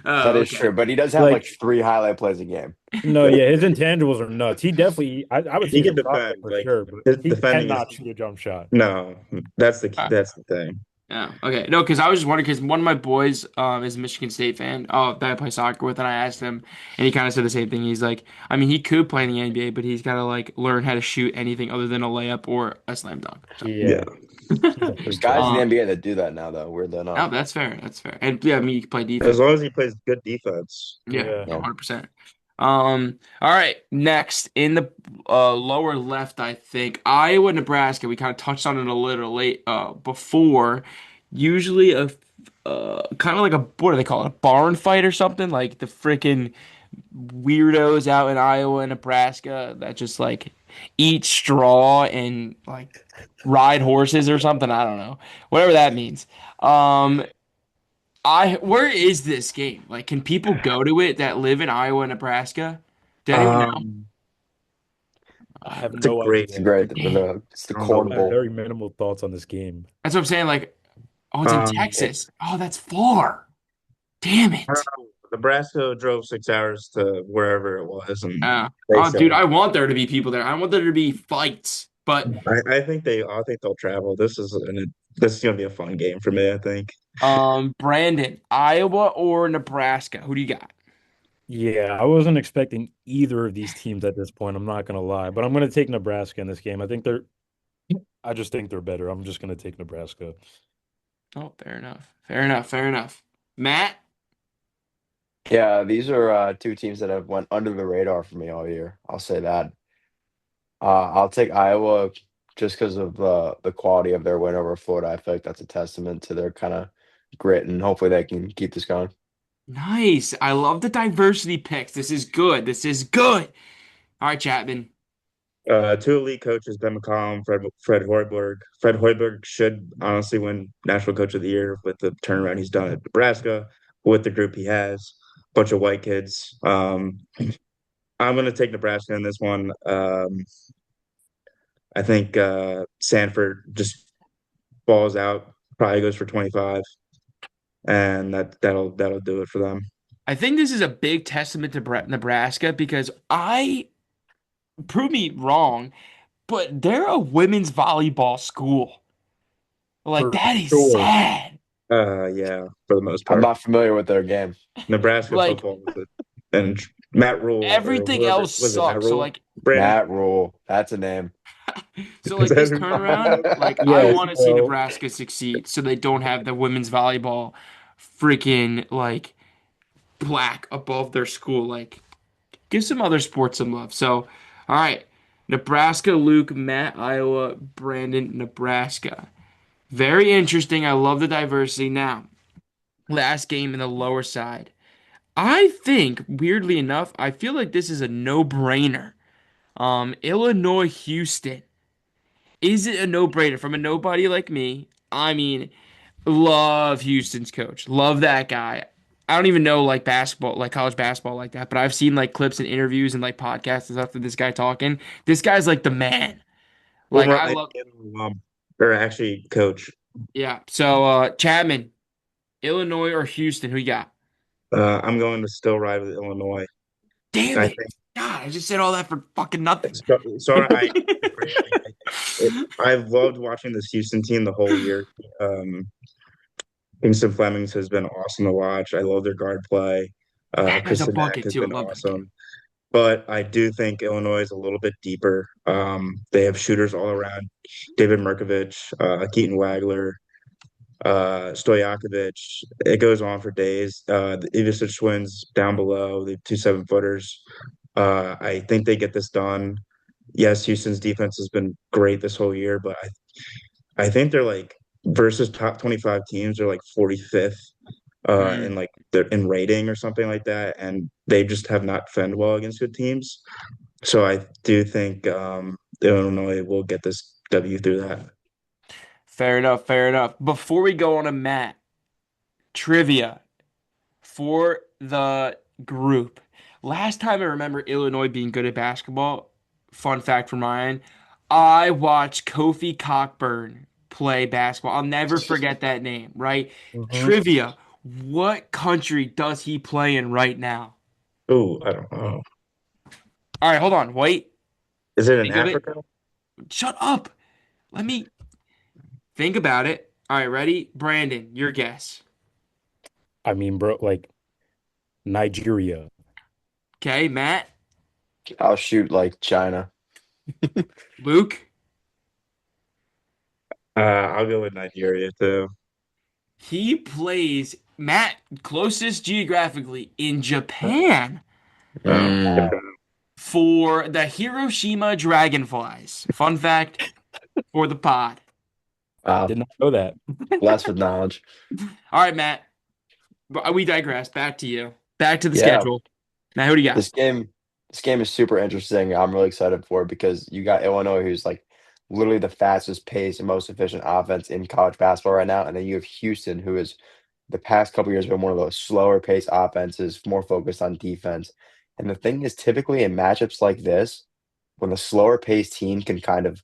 Oh, that is okay. true. But he does have like Like, three highlight plays a game. no, yeah, his intangibles are nuts. He definitely, I would say He he's can a defend. prospect for Like sure, but his he defending is cannot shoot a jump shot. no. That's the key. Uh, That's the thing. Oh, okay. No, because I was just wondering because one of my boys is a Michigan State fan that I play soccer with, and I asked him, and he kind of said the same thing. He's like, I mean, he could play in the NBA, but he's got to like learn how to shoot anything other than a layup or a slam dunk. So, Yeah. Yeah, he's a There's freak guys in though. the uh, NBA that do that now, though, weirdly no, enough. that's fair. That's fair. And yeah, I mean, you can play As defense. long as he plays good defense. Yeah, Yeah. 100%. All right. Next in the lower left, I think Iowa, Nebraska. We kind of touched on it a little late before. Usually a kind of like a what do they call it? A barn fight or something? Like the freaking weirdos out in Iowa and Nebraska that just like eat straw and like ride horses or something. I don't know. Whatever that means. Um, where is this game? Like, can people go to it that live in Iowa and Nebraska? Does anyone know? Um, I have it's a no great It's idea. great. Damn. It's the I don't know Corn I have Bowl. very minimal thoughts on this game. That's what I'm saying. Like, oh, it's in It, Texas. Oh, that's far. Damn I don't it. know. Nebraska drove 6 hours to wherever it was, and they Oh, said, dude, I want there to be people there. I want there to be fights. But I think they'll travel. This is gonna be a fun game for me. I think. Brandon, Iowa or Nebraska? Who do you got? Yeah, I wasn't expecting either of these teams at this point. I'm not gonna lie, but I'm gonna take Nebraska in this game. I just think they're better. I'm just gonna take Nebraska. Oh, fair enough. Fair enough. Fair enough. Matt? Yeah, these are two teams that have went under the radar for me all year. I'll say that. I'll take Iowa just because of the quality of their win over Florida. I feel like that's a testament to their kind of grit, and hopefully they can keep this going. Nice. I love the diversity picks. This is good. This is good. All right, Chapman. Two elite coaches, Ben McCollum, Fred Hoiberg. Fred Hoiberg should honestly win National Coach of the Year with the turnaround he's done at Nebraska, with the group he has, bunch of white kids. I'm going to take Nebraska in this one. I think Sanford just balls out, probably goes for 25, and that'll do it for them. I think this is a big testament to Nebraska because I prove me wrong, but they're a women's volleyball school. Like For that is sure. sad. Yeah, for the most I'm part, not familiar with their game. Nebraska Like football is it, and Matt Rule or everything whoever else was it, Matt sucks. So Rule, like Brandon. Matt Rule, that's a name. so Is like that this who you're turnaround, thinking of? like I Yes, want to see bro. Nebraska succeed so they don't have the women's volleyball freaking like black above their school. Like give some other sports some love. So, all right. Nebraska, Luke, Matt, Iowa, Brandon, Nebraska. Very interesting. I love the diversity. Now, last game in the lower side. I think, weirdly enough, I feel like this is a no-brainer. Illinois, Houston. Is it a no-brainer from a nobody like me? I mean, love Houston's coach. Love that guy. I don't even know like basketball, like college basketball like that, but I've seen like clips and interviews and like podcasts and stuff of this guy talking. This guy's like the man. Like Former I love, IBM or actually coach. yeah. So Chapman, Illinois or Houston, who you got? I'm going to still ride with Illinois. Damn I it. think. God, I just said all that for fucking nothing. Sorry, I agree. I've loved watching this Houston team the whole year. Um, Kingston Flemings has been awesome to watch. I love their guard play. That guy's a Kristen Mack bucket has too. I been love that kid. awesome. But I do think Illinois is a little bit deeper. They have shooters all around. David Merkovich, Keaton Wagler, Stojakovic. It goes on for days. The Ivisic twins down below, the two 7-footers. I think they get this done. Yes, Houston's defense has been great this whole year, but I think they're like versus top 25 teams, they're like 45th Mm. in like they're in rating or something like that, and they just have not fend well against good teams. So I do think Illinois will get this W through that. Fair enough. Fair enough. Before we go on a Matt, trivia for the group. Last time I remember Illinois being good at basketball, fun fact from Ryan, I watched Kofi Cockburn play basketball. I'll never forget that name, right? Mhm. Trivia. What country does he play in right now? Oh, I don't know. All right, hold on. Wait. Is it in Think of it. Africa? Shut up. Let me think about it. All right, ready? Brandon, your guess. I mean, bro, like Nigeria. Okay, Matt, I'll shoot like China. Luke. I'll go with Nigeria too. He plays Matt closest geographically in Japan Oh, Mm, for the Hiroshima Dragonflies. Fun fact for the pod. wow, Did not know that. blessed with knowledge. All right, Matt. We digress. Back to you. Back to the Yeah, schedule. Matt, who do you got? this game, this game is super interesting. I'm really excited for it because you got Illinois, who's like literally the fastest paced and most efficient offense in college basketball right now, and then you have Houston, who is the past couple years been one of those slower paced offenses, more focused on defense. And the thing is, typically in matchups like this, when the slower paced team can kind of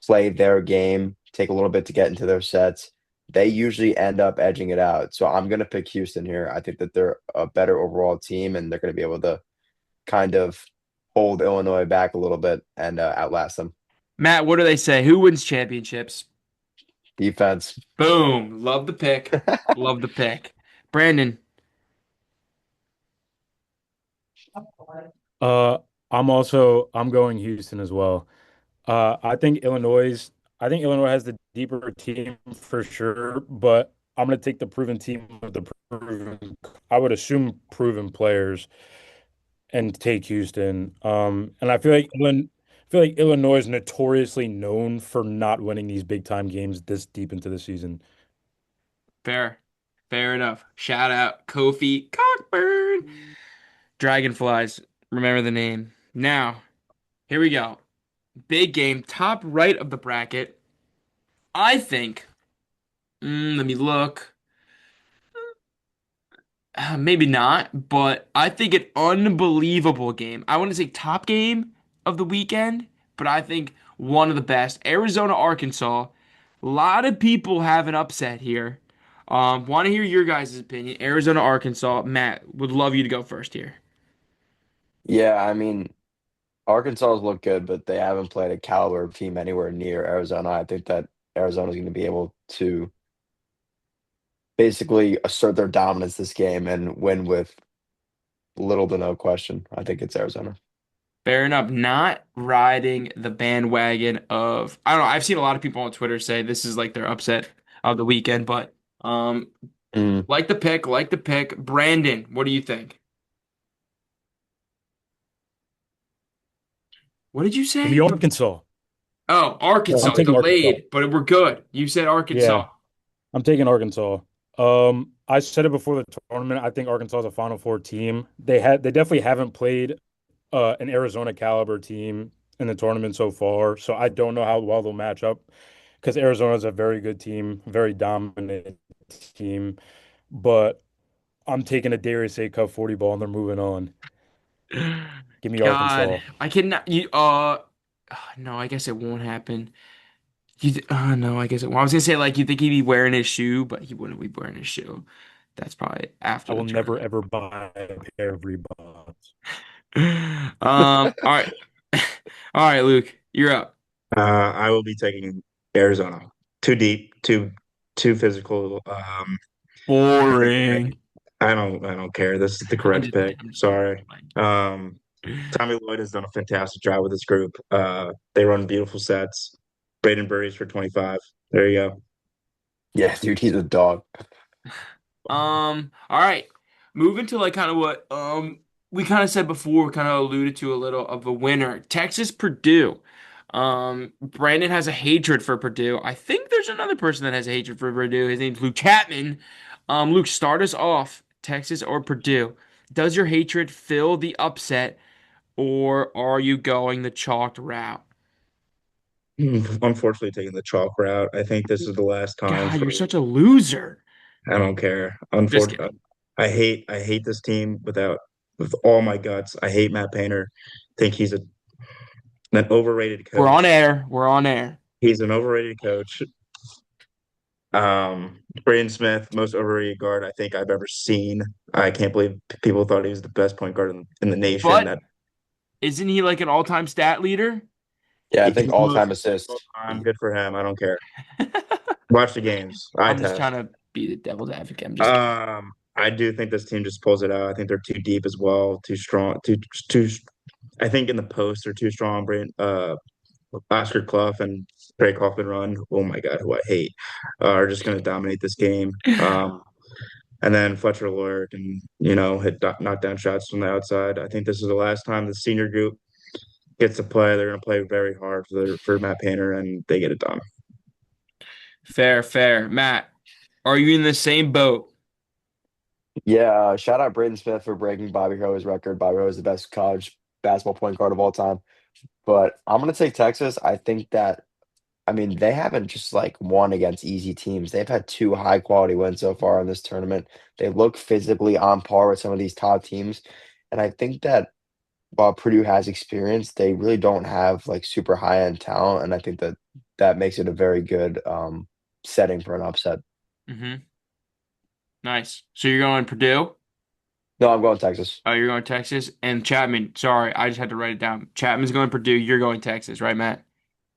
play their game, take a little bit to get into their sets, they usually end up edging it out. So I'm going to pick Houston here. I think that they're a better overall team and they're going to be able to kind of hold Illinois back a little bit and outlast them. Matt, what do they say? Who wins championships? Defense. Boom. Love the pick. Love the pick. Brandon. Uh, I'm going Houston as well. I think Illinois has the deeper team for sure, but I'm gonna take the proven team with the proven, I would assume proven players and take Houston. And I feel like Illinois is notoriously known for not winning these big time games this deep into the season. Fair. Fair enough. Shout out Kofi Cockburn. Dragonflies. Remember the name. Now, here we go. Big game, top right of the bracket. I think, let me look. Maybe not, but I think an unbelievable game. I want to say top game of the weekend, but I think one of the best. Arizona, Arkansas. A lot of people have an upset here. Want to hear your guys' opinion. Arizona, Arkansas. Matt, would love you to go first here. Yeah, I mean, Arkansas's look good, but they haven't played a caliber of team anywhere near Arizona. I think that Arizona's going to be able to basically assert their dominance this game and win with little to no question. I think it's Arizona. Fair enough. Not riding the bandwagon of, I don't know. I've seen a lot of people on Twitter say this is like their upset of the weekend, but um, Mm. like the pick. Brandon, what do you think? What did you Give me say? Arkansas. Oh, Yeah, I'm Arkansas taking Arkansas. delayed, but we're good. You said Yeah, Arkansas. I'm taking Arkansas. I said it before the tournament. I think Arkansas is a Final Four team. They definitely haven't played an Arizona caliber team in the tournament so far. So I don't know how well they'll match up because Arizona is a very good team, very dominant team. But I'm taking a Darius A Cup 40 ball and they're moving on. Give me God, Arkansas. I cannot. No, I guess it won't happen. No, I guess it won't. I was gonna say like you think he'd be wearing his shoe, but he wouldn't be wearing his shoe. That's probably I after the will never tournament. ever buy a pair of Reeboks. All right, all right, Luke, you're up. I will be taking Arizona. Too deep, too physical. Boring. I don't care. This is the I'm correct just pick. playing. I'm just playing. Sorry. Um, Tommy Lloyd has done a fantastic job with this group. They run beautiful sets. Braden Burries for 25. There you go. Yeah, dude, he's a dog. All right. Moving to like kind of what we kind of said before, kind of alluded to a little of a winner. Texas Purdue. Brandon has a hatred for Purdue. I think there's another person that has a hatred for Purdue. His name's Luke Chapman. Luke, start us off. Texas or Purdue? Does your hatred fill the upset, or are you going the chalked route? Unfortunately, taking the chalk route. I think this is the last time God, for. you're such a loser. I don't care. Just kidding. Unfortunately, I hate this team with all my guts. I hate Matt Painter. Think he's an overrated We're on coach. air. We're on air. He's an overrated coach. Braden Smith, most overrated guard I think I've ever seen. I can't believe people thought he was the best point guard in the nation. But That isn't he like an all-time stat leader? Yeah, I he's think the most all-time all assist. time. Good for him. I don't care. Watch the games. Eye I'm just trying test. to be the devil's advocate. I'm just kidding. I do think this team just pulls it out. I think they're too deep as well, too strong, too. I think in the post they're too strong. Oscar Clough and Trey Kaufman run. Oh my God, who I hate, are just going to dominate this game. And then Fletcher Loyer can, knock down shots from the outside. I think this is the last time the senior group gets to play. They're going to play very hard for Matt Painter, and they get it done. Fair, fair. Matt, are you in the same boat? Yeah, shout out Braden Smith for breaking Bobby Ho's record. Bobby Ho is the best college basketball point guard of all time. But I'm gonna take Texas. I think that I mean they haven't just like won against easy teams. They've had two high quality wins so far in this tournament. They look physically on par with some of these top teams. And I think that while Purdue has experience, they really don't have like super high end talent. And I think that that makes it a very good setting for an upset. Mm-hmm. Nice. So you're going Purdue? No, I'm going Texas. Oh, you're going Texas? And Chapman, sorry, I just had to write it down. Chapman's going Purdue. You're going Texas, right, Matt?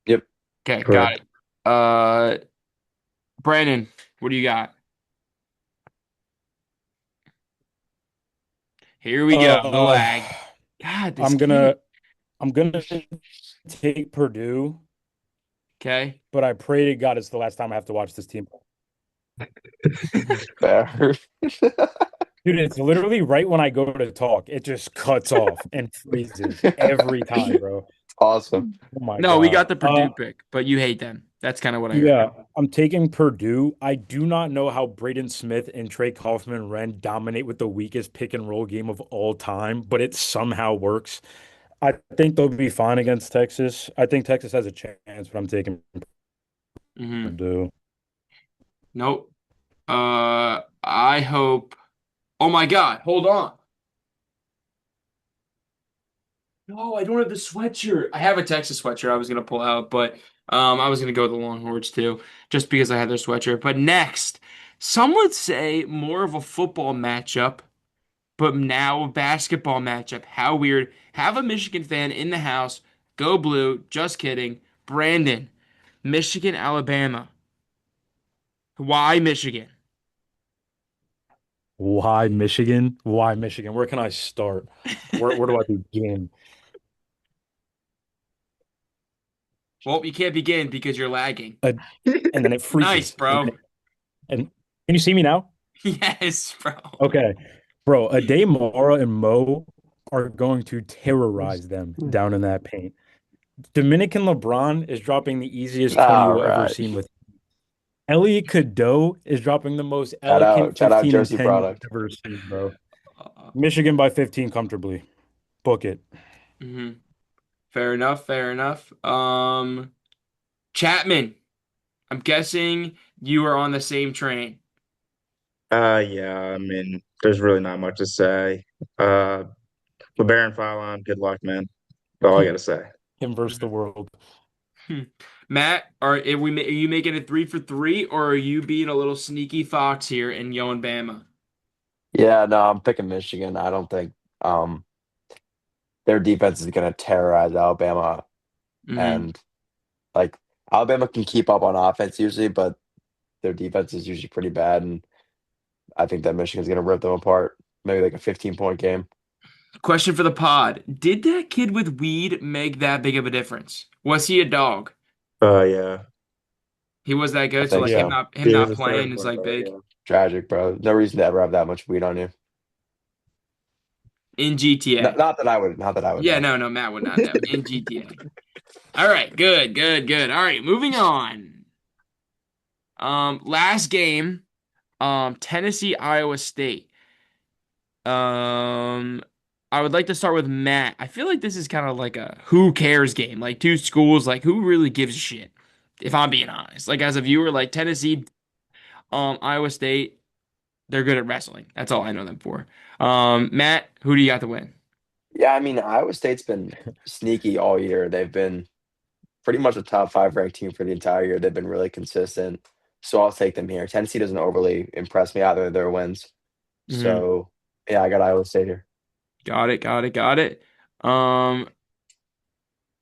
Yep. Okay, got Correct. it. Brandon, what do you got? Here we go. The Uh, lag. God, this I'm kid. gonna I'm gonna take Purdue, Okay. but I pray to God it's the last time I have to watch this team. Fair. Dude, it's literally right when I go to talk, it just cuts off and freezes every time, bro. Awesome. Oh my No, we got God. the Purdue pick, but you hate them. That's kind of what I heard. Yeah, I'm taking Purdue. I do not know how Braden Smith and Trey Kaufman-Renn dominate with the weakest pick and roll game of all time, but it somehow works. I think they'll be fine against Texas. I think Texas has a chance, but I'm taking Hmm. Purdue. Nope. I hope. Oh my God, hold on. No, I don't have the sweatshirt. I have a Texas sweatshirt I was gonna pull out, but I was gonna go with the Longhorns too, just because I had their sweatshirt. But next, some would say more of a football matchup, but now a basketball matchup. How weird. Have a Michigan fan in the house. Go blue. Just kidding. Brandon, Michigan, Alabama. Why Michigan? Why Michigan? Why Michigan? Where can I start? Where do I begin? Well, you can't begin because you're lagging. Uh, and then it Nice, freezes. bro. And can you see me now? Yes, bro. Okay. Bro, Ade Mara and Mo are going to terrorize them down in that paint. Dominican LeBron is dropping the easiest 20 All you'll ever right. seen with. Elliot Cadeau is dropping the most elegant Shout out 15 and Jersey 10 you've product. ever seen, bro. Uh, Michigan by 15 comfortably. Book it. mhm. Fair enough, fair enough. Chapman, I'm guessing you are on the same train. Yeah, I mean, there's really not much to say. Uh, LeBaron Fallon, good luck, man. That's all I gotta say. Him versus the Mhm. world. Hmm. Matt, are you making it 3 for 3, or are you being a little sneaky fox here and going Bama? Yeah, no, I'm picking Michigan. I don't think um their defense is gonna terrorize Alabama, Hmm. and like Alabama can keep up on offense usually, but their defense is usually pretty bad, and I think that Michigan's gonna rip them apart. Maybe like a 15-point game. Question for the pod. Did that kid with weed make that big of a difference? Was he a dog? Yeah, He was that I good, so think like Yeah. so. him he was not a starting playing is point like guard. big. Yeah. Tragic, bro. No reason to ever have that much weed on you. In GTA. Not that I would Yeah, know. no, no, Matt would not know. In GTA. All right, good, good, good. All right, moving on. Last game, Tennessee, Iowa State. Um, I would like to start with Matt. I feel like this is kind of like a who cares game. Like two schools, like who really gives a shit? If I'm being honest. Like as a viewer, like Tennessee, Iowa State, they're good at wrestling. That's all I know them for. Matt, who do you got to win? Yeah, I mean Iowa State's been sneaky all year. They've been pretty much a top five ranked team for the entire year. They've been really consistent. So I'll take them here. Tennessee doesn't overly impress me either of their wins. Hmm. So yeah, I got Iowa State here. Got it, got it, got it. Um,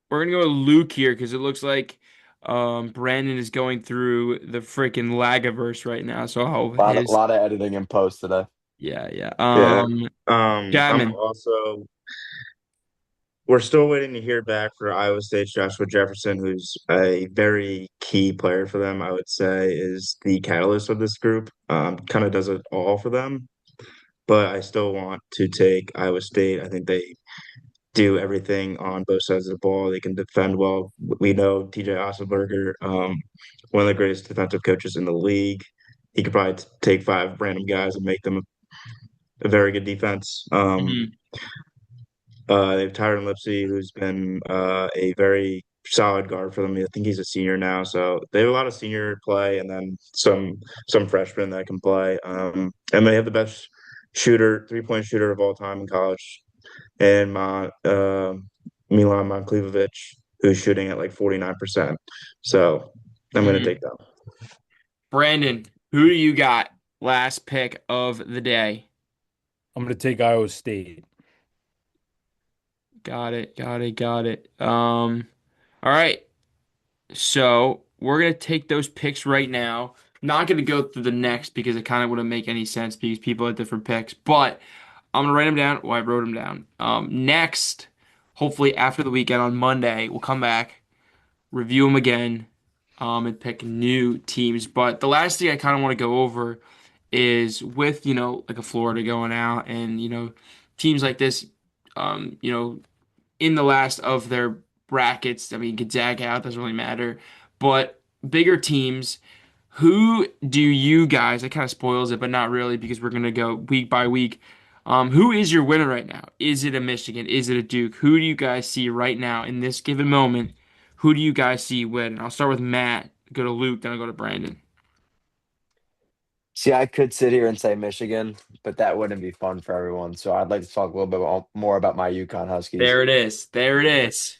we're gonna go with Luke here because it looks like Brandon is going through the freaking Lagaverse right now. So I hope A his lot of editing and post today. yeah, yeah. Yeah. I'm Chapman. also we're still waiting to hear back for Iowa State's Joshua Jefferson, who's a very key player for them, I would say, is the catalyst of this group. Kind of does it all for them. But I still want to take Iowa State. I think they do everything on both sides of the ball. They can defend well. We know TJ Ossenberger, one of the greatest defensive coaches in the league. He could probably take five random guys and make them a very good defense. Hmm. They have Tyron Lipsey, who's been a very solid guard for them. I think he's a senior now, so they have a lot of senior play, and then some freshmen that can play. And they have the best shooter, 3-point shooter of all time in college, and Milan Monklevovic, who's shooting at like 49%. So I'm gonna Hmm. take that. Brandon, who do you got? Last pick of the day. I'm going to take Iowa State. Got it, got it, got it. All right. So we're gonna take those picks right now. Not gonna go through the next because it kind of wouldn't make any sense because people have different picks. But I'm gonna write them down. Well, I wrote them down. Next, hopefully after the weekend on Monday, we'll come back, review them again, and pick new teams. But the last thing I kind of want to go over is with, like a Florida going out and, teams like this, in the last of their brackets. I mean, Gonzaga out doesn't really matter, but bigger teams. Who do you guys? That kind of spoils it, but not really because we're gonna go week by week. Who is your winner right now? Is it a Michigan? Is it a Duke? Who do you guys see right now in this given moment? Who do you guys see win? I'll start with Matt. Go to Luke, then I'll go to Brandon. See, I could sit here and say Michigan, but that wouldn't be fun for everyone. So I'd like to talk a little bit more about my UConn Huskies. There it is. There it is.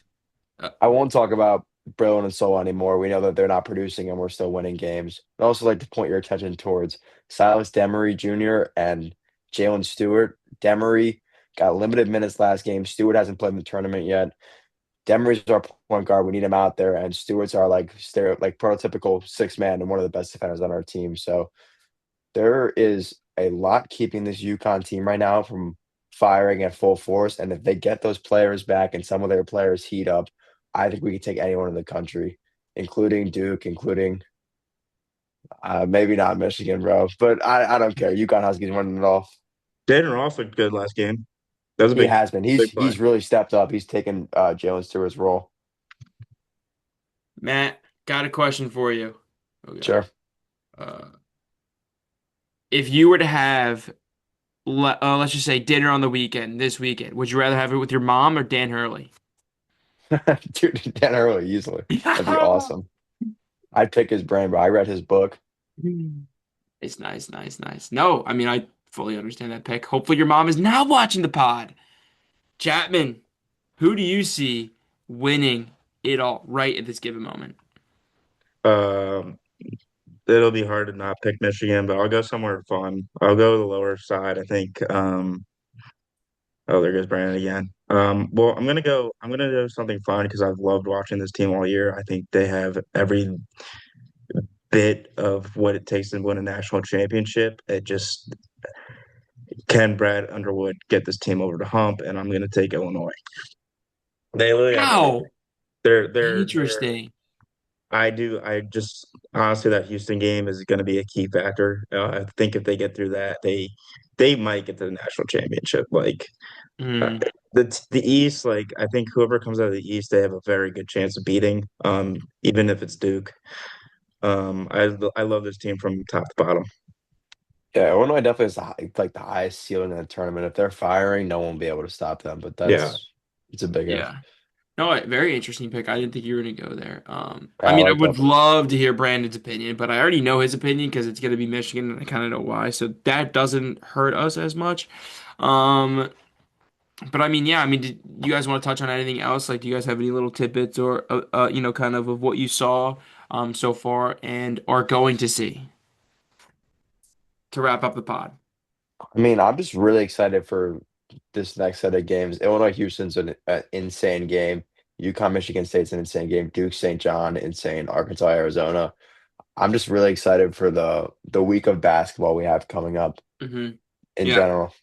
Uh, I won't talk about Brillon and Sol anymore. We know that they're not producing and we're still winning games. I'd also like to point your attention towards Silas Demery Jr. and Jalen Stewart. Demery got limited minutes last game. Stewart hasn't played in the tournament yet. Demery's our point guard. We need him out there, and Stewart's our like prototypical six man and one of the best defenders on our team. So there is a lot keeping this UConn team right now from firing at full force. And if they get those players back and some of their players heat up, I think we can take anyone in the country, including Duke, including maybe not Michigan, bro. But I don't care. UConn Huskies winning it all. Jaden Ross looked good last game. That was a He big, has been. He's big play. he's really stepped up. He's taken Jalen Stewart's role. Matt, got a question for you. Okay. Sure. Uh, if you were to have let's just say dinner on the weekend, this weekend. Would you rather have it with your mom or Dan Hurley? Dude, Dan Early, easily. That'd be awesome. I'd pick his brain, bro. I read his book. It's nice, nice, nice. No, I mean, I fully understand that pick. Hopefully, your mom is now watching the pod. Chapman, who do you see winning it all right at this given moment? Um, it'll be hard to not pick Michigan, but I'll go somewhere fun. I'll go the lower side. I think. Oh, there goes Brandon again. Well, I'm gonna do something fun because I've loved watching this team all year. I think they have every bit of what it takes to win a national championship. It just can Brad Underwood get this team over the hump, and I'm gonna take Illinois. They literally have everything. Wow, They're interesting. I just honestly that Houston game is going to be a key factor. I think if they get through that, they might get to the national championship. Like uh, Mm, the East, like I think whoever comes out of the East, they have a very good chance of beating. Even if it's Duke. I love this team from top to bottom. Yeah, Illinois definitely is like the highest ceiling in the tournament. If they're firing, no one will be able to stop them. But Yeah. it's a big if. yeah. No, very interesting pick. I didn't think you were gonna go there. I I mean, I like would that. love to hear Brandon's opinion, but I already know his opinion because it's gonna be Michigan, and I kind of know why. So that doesn't hurt us as much. Um, but I mean, yeah. I mean, did you guys want to touch on anything else? Like, do you guys have any little tidbits or kind of what you saw so far and are going to see to wrap up the pod? I mean, I'm just really excited for this next set of games. Illinois Houston's an insane game. UConn Michigan State's an insane game. Duke St. John, insane. Arkansas Arizona. I'm just really excited for the week of basketball we have coming up Hmm. in Yeah. general.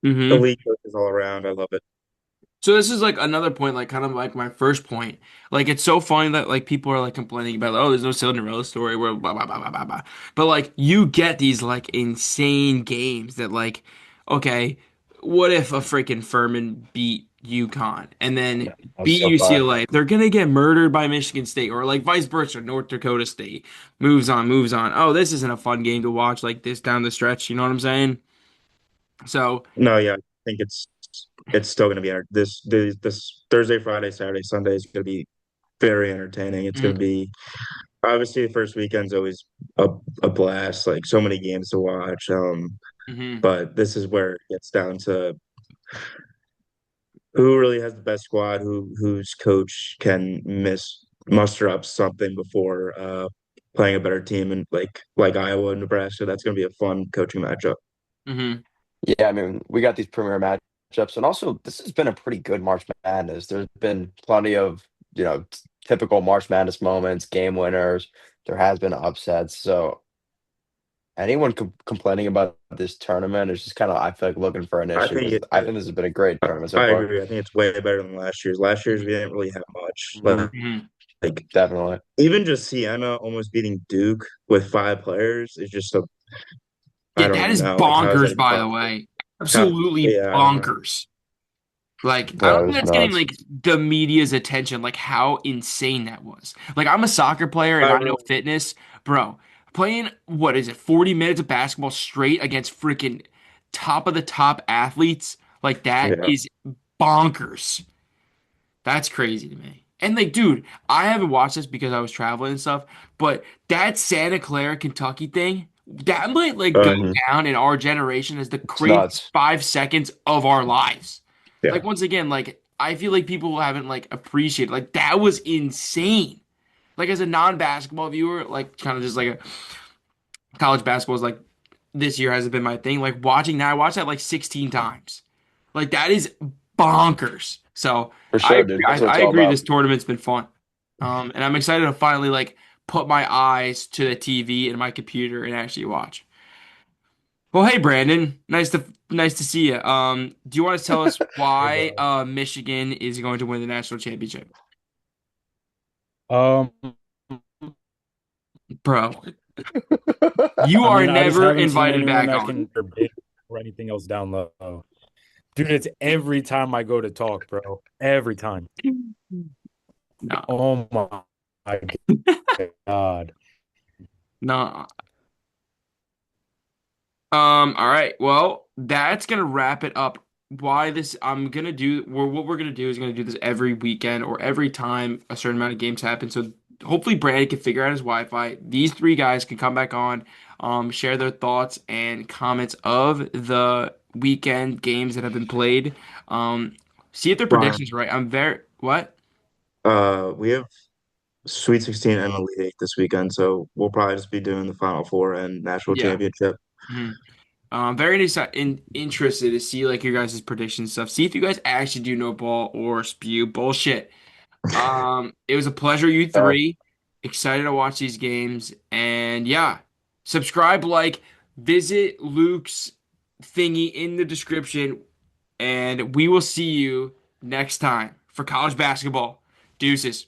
Hmm. Elite coaches all around. I love it. So this is like another point, like kind of like my first point. Like it's so funny that like people are like complaining about, oh, there's no Cinderella story where blah blah blah blah blah blah. But like you get these like insane games that like, okay, what if a freaking Furman beat UConn and then I'm beat so far. UCLA? They're gonna get murdered by Michigan State or like vice versa, North Dakota State moves on, moves on. Oh, this isn't a fun game to watch like this down the stretch. You know what I'm saying? So. No, yeah, I think it's still going to be this Thursday, Friday, Saturday, Sunday is going to be very entertaining. It's going to be obviously the first weekend's always a, a blast, like so many games to watch. Mm-hmm. But this is where it gets down to who really has the best squad, whose coach can muster up something before playing a better team and like Iowa and Nebraska. That's going to be a fun coaching matchup. Mm-hmm. Yeah, I mean, we got these premier matchups, and also this has been a pretty good March Madness. There's been plenty of, typical March Madness moments, game winners. There has been upsets. So anyone complaining about this tournament is just kind of, I feel like, looking for an I issue think because I think this has been a great tournament so I far. agree. I think it's way better than last year's. Last year's we didn't really have much. Hmm. Mhm. Like Definitely. even just Siena almost beating Duke with 5 players is just a I Yeah, don't that even is know. Like how is that bonkers, even by the possible? way. How Absolutely yeah, I don't know. bonkers. Like, I don't Yeah, it think was that's getting nuts. like the media's attention, like how insane that was. Like, I'm a soccer player and I I know really fitness, bro. Playing, what is it, 40 minutes of basketball straight against freaking top of the top athletes, like that yeah. is bonkers. That's crazy to me. And like, dude, I haven't watched this because I was traveling and stuff, but that Santa Clara, Kentucky thing, that might like go Hmm. down in our generation as the It's craziest nuts 5 seconds of our lives. Yeah. Like once again, like I feel like people haven't like appreciated like that was insane. Like as a non-basketball viewer, like kind of just like a college basketball is like this year hasn't been my thing. Like watching that, I watched that like 16 times. Like that is bonkers. So for I sure, agree. dude. That's what I it's all agree. This about. tournament's been fun. And I'm excited to finally like put my eyes to the TV and my computer and actually watch. Well, hey Brandon, nice to see you. Do you want to tell us Hey, why bro. Michigan is going to win the national championship, Um, bro? You I are mean, I just never haven't seen invited anyone back that on. can debate or anything else down low. Dude, it's every time I go to talk, bro. Every time. No, Oh my God. no. All right. Well, that's gonna wrap it up. Why this I'm gonna do what we're gonna do is gonna do this every weekend or every time a certain amount of games happen. So hopefully Brandon can figure out his Wi-Fi. These three guys can come back on, share their thoughts and comments of the weekend games that have been played. Um, see if their Brian, predictions are right. I'm very what? we have Sweet 16 and Elite Eight this weekend, so we'll probably just be doing the Final Four and National Yeah. Championship. Mhm. Very interested to see like your guys' prediction stuff. See if you guys actually do know ball or spew bullshit. It was a pleasure, you Uh, three. Excited to watch these games. And yeah, subscribe, like, visit Luke's thingy in the description. And we will see you next time for college basketball. Deuces.